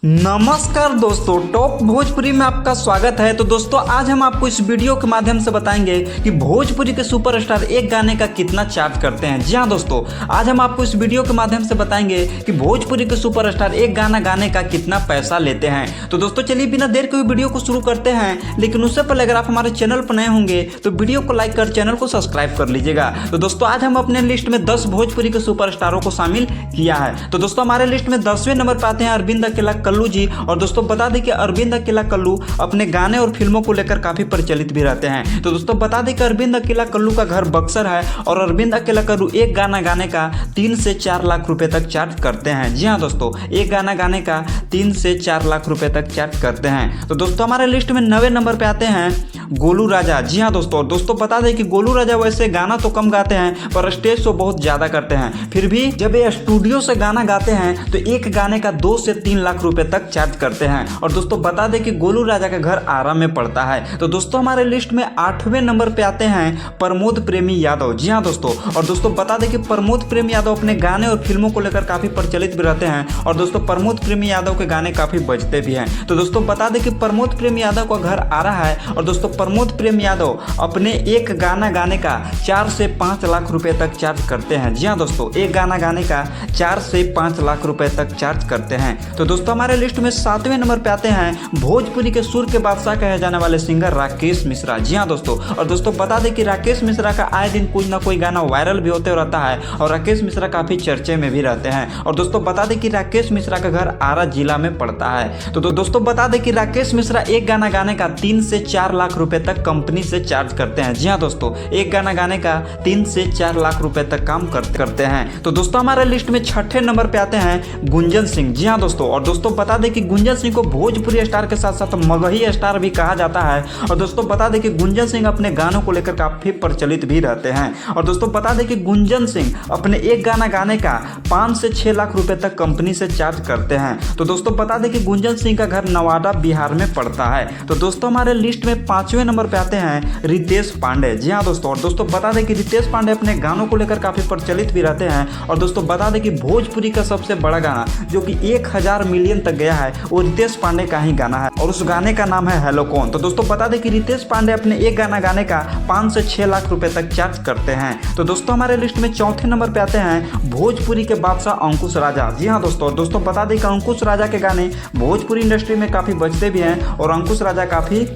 नमस्कार दोस्तों, टॉप भोजपुरी में आपका स्वागत है। तो दोस्तों आज हम आपको इस वीडियो के माध्यम से बताएंगे कि भोजपुरी के सुपरस्टार एक गाने का कितना चार्ज करते हैं। जी हाँ दोस्तों, आज हम आपको इस वीडियो के माध्यम से बताएंगे कि भोजपुरी के सुपरस्टार एक गाना गाने का कितना पैसा लेते हैं। तो दोस्तों चलिए बिना देर के वीडियो को शुरू करते हैं, लेकिन उससे पहले अगर आप हमारे चैनल पर नए होंगे तो वीडियो को लाइक कर चैनल को सब्सक्राइब कर लीजिएगा। तो दोस्तों आज हम अपने लिस्ट में 10 भोजपुरी के सुपरस्टारों को शामिल किया है। तो दोस्तों हमारे लिस्ट में 10वें नंबर पर आते हैं अरविंद अकेला कल्लू जी। और दोस्तों बता दें कि अरविंद अकेला कल्लू अपने गाने और फिल्मों को लेकर काफी प्रचलित भी रहते हैं। तो दोस्तों बता दें कि अरविंद अकेला कल्लू का घर बक्सर है और अरविंद अकेला कल्लू एक गाना गाने का 3 से 4 लाख रुपए तक चार्ज करते हैं। जी हाँ दोस्तों, एक गाना गाने का 3 से 4 लाख रुपए तक चार्ज करते हैं। तो दोस्तों हमारे लिस्ट में 9वें नंबर पे आते हैं गोलू राजा। जी हाँ दोस्तों बता दें कि गोलू राजा वैसे गाना तो कम गाते हैं पर स्टेज शो बहुत ज्यादा करते हैं। फिर भी जब ये स्टूडियो से गाना गाते हैं तो एक गाने का 2 से 3 लाख रुपए तक चार्ज करते हैं। और दोस्तों बता दें कि गोलू राजा का घर आरा में पड़ता है। तो दोस्तों हमारे लिस्ट में 8वें नंबर पे आते हैं प्रमोद प्रेमी यादव। जी हाँ दोस्तों, और दोस्तों बता दें कि प्रमोद प्रेमी यादव अपने गाने और फिल्मों को लेकर काफी प्रचलित भी रहते हैं। और दोस्तों प्रमोद प्रेमी यादव के गाने काफी बजते भी हैं। तो दोस्तों बता दें कि प्रमोद प्रेमी यादव का घर आरा है और दोस्तों प्रमोद प्रेमी यादव अपने एक गाना गाने का 4 से 5 लाख रुपए तक चार्ज करते हैं। जी हाँ दोस्तों, एक गाना गाने का 4 से 5 लाख रुपए तक चार्ज करते हैं। तो दोस्तों हमारे लिस्ट में 7वें नंबर पे आते हैं भोजपुरी के सुर के बादशाह कहे जाने वाले सिंगर राकेश मिश्रा। जी हाँ दोस्तों, और दोस्तों बता दें कि राकेश मिश्रा का आए दिन कुछ ना कोई गाना वायरल भी होते रहता है और राकेश मिश्रा काफी चर्चे में भी रहते हैं। और दोस्तों बता दें कि राकेश मिश्रा का घर आरा जिला में पड़ता है। तो दोस्तों बता दें कि राकेश मिश्रा एक गाना गाने का 3 से 4 लाख रुपए तक कंपनी से चार्ज करते हैं। जी हाँ दोस्तों, एक गाना गाने का 3 से 4 लाख रुपए तक काम करते हैं। तो दोस्तों हमारे लिस्ट में 6ठे नंबर पे आते हैं गुंजन सिंह। जी हाँ दोस्तों, और दोस्तों बता दें कि गुंजन सिंह को भोजपुरी स्टार के साथ साथ मगही स्टार भी कहा जाता है। और दोस्तों बता दें कि गुंजन सिंह अपने गानों को लेकर काफी प्रचलित भी रहते हैं। और दोस्तों बता दें कि गुंजन सिंह अपने एक गाना गाने का 5 से 6 लाख रुपए तक कंपनी से चार्ज करते हैं। तो दोस्तों बता दें कि गुंजन सिंह का घर नवादा बिहार में पड़ता है। तो दोस्तों हमारे लिस्ट में 5वें नंबर पे आते हैं रितेश पांडे। जी हाँ दोस्तों, और दोस्तों बता दें कि रितेश पांडे अपने गानों को लेकर काफी प्रचलित भी रहते हैं। और दोस्तों बता दें कि भोजपुरी का सबसे बड़ा गाना जो कि 1000 मिलियन तक गया है वो रितेश पांडे का ही गाना है और उस गाने का नाम है हेलो कौन। तो दोस्तों बता दें कि रितेश पांडे अपने एक गाना गाने का 5 से 6 लाख रुपए तक चार्ज करते हैं। तो दोस्तों हमारे लिस्ट में 4थे नंबर पे आते हैं भोजपुरी के बादशाह अंकुश राजा। जी हाँ दोस्तों बता दें कि अंकुश राजा के गाने भोजपुरी इंडस्ट्री में काफी बजते भी हैं और अंकुश राजा काफी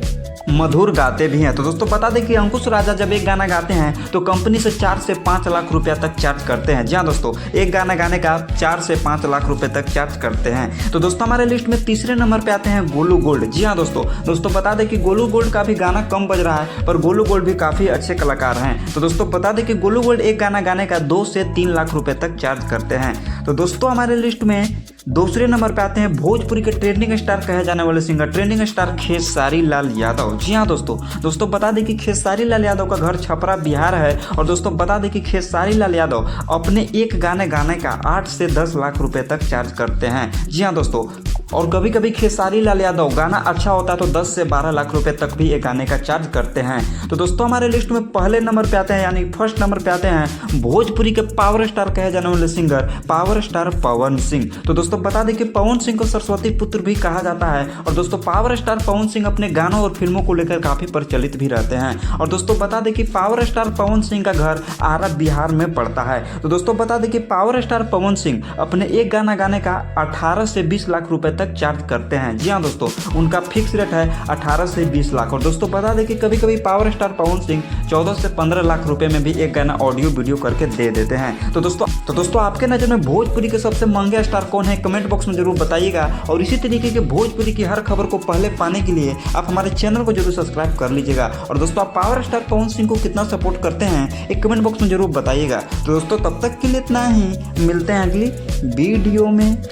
मधुर गाते भी हैं। तो दोस्तों बता दें कि अंकुश राजा जब एक गाना गाते हैं तो कंपनी से 4 से 5 लाख रुपया तक चार्ज करते हैं। जी हाँ दोस्तों, एक गाना गाने का 4 से 5 लाख रुपए तक चार्ज करते हैं। तो दोस्तों हमारे लिस्ट में 3रे नंबर पे आते हैं गोलू गोल्ड। जी हाँ दोस्तों बता दें कि गोलू गोल्ड का भी गाना कम बज रहा है पर गोलू गोल्ड भी काफी अच्छे कलाकार हैं। तो दोस्तों बता दें कि गोलू गोल्ड एक गाना गाने का 2 से 3 लाख रुपए तक चार्ज करते हैं। तो दोस्तों हमारे लिस्ट में 2रे नंबर पे आते हैं भोजपुरी के ट्रेंडिंग स्टार कहे जाने वाले singer trending star Khesari Lal Yadav. जी हाँ दोस्तों बता दें कि खेसारी लाल यादव का घर छपरा बिहार है। और दोस्तों बता दें कि खेसारी लाल यादव अपने एक गाने गाने का 8 से 10 लाख रुपए तक चार्ज करते हैं। जी हाँ दोस्तों, और कभी कभी खेसारी लाल यादव गाना अच्छा होता है तो 10 से 12 लाख रुपए तक भी एक गाने का चार्ज करते हैं। तो दोस्तों हमारे लिस्ट में पहले नंबर पे आते हैं यानी फर्स्ट नंबर पे आते हैं भोजपुरी के पावर स्टार कहे जाने वाले singer power star Pawan Singh. तो दोस्तों बता दें कि पवन सिंह को सरस्वती पुत्र भी कहा जाता है। और दोस्तों पावर स्टार पवन सिंह अपने गानों और फिल्मों को लेकर काफी प्रचलित भी रहते हैं। और दोस्तों बता दें कि पावर स्टार पवन सिंह का घर आरा बिहार में पड़ता है। तो दोस्तों बता दें कि पावर स्टार पवन सिंह अपने एक गाना गाने का 18 से 20 लाख रुपए तक चार्ज करते हैं। जी हाँ दोस्तों, उनका फिक्स रेट है 18 से 20 लाख। और दोस्तों बता दें कि कभी कभी पावर स्टार पवन सिंह 14 से 15 लाख रुपए में भी एक गाना ऑडियो वीडियो करके दे देते हैं। तो दोस्तों आपके नजर में भोजपुरी के सबसे महंगे स्टार कौन है कमेंट बॉक्स में जरूर बताइएगा। और इसी तरीके के भोजपुरी की हर खबर को पहले पाने के लिए आप हमारे चैनल को जरूर सब्सक्राइब कर लीजिएगा। और दोस्तों आप पावर स्टार पवन सिंह को कितना सपोर्ट करते हैं एक कमेंट बॉक्स में जरूर बताइएगा। तो दोस्तों तब तक के लिए इतना ही, मिलते हैं अगली वीडियो में।